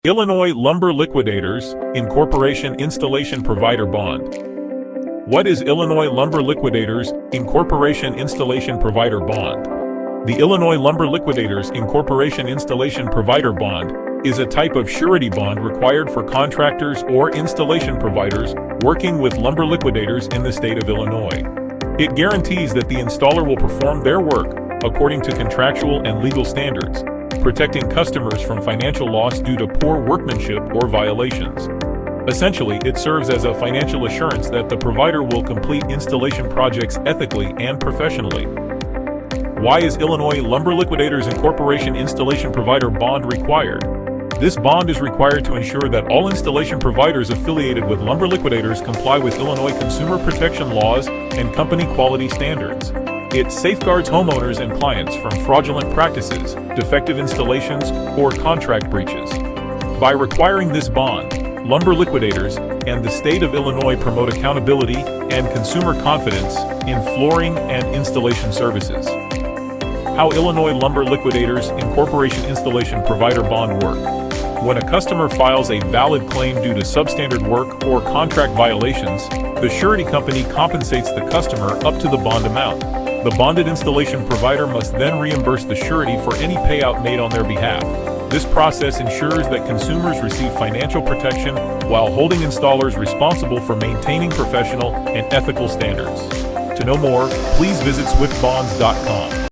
Illinois Lumber Liquidators, Incorporation Installation Provider Bond. What is Illinois Lumber Liquidators, Incorporation Installation Provider Bond? The Illinois Lumber Liquidators, Incorporation Installation Provider Bond is a type of surety bond required for contractors or installation providers working with lumber liquidators in the state of Illinois. It guarantees that the installer will perform their work according to contractual and legal standards, protecting customers from financial loss due to poor workmanship or violations. Essentially, it serves as a financial assurance that the provider will complete installation projects ethically and professionally. Why is Illinois Lumber Liquidators Incorporation Installation Provider Bond required? This bond is required to ensure that all installation providers affiliated with Lumber Liquidators comply with Illinois consumer protection laws and company quality standards. It safeguards homeowners and clients from fraudulent practices, defective installations, or contract breaches. By requiring this bond, Lumber Liquidators and the state of Illinois promote accountability and consumer confidence in flooring and installation services. How Illinois Lumber Liquidators Incorporation Installation Provider Bond work. When a customer files a valid claim due to substandard work or contract violations, the surety company compensates the customer up to the bond amount. The bonded installation provider must then reimburse the surety for any payout made on their behalf. This process ensures that consumers receive financial protection while holding installers responsible for maintaining professional and ethical standards. To know more, please visit swiftbonds.com.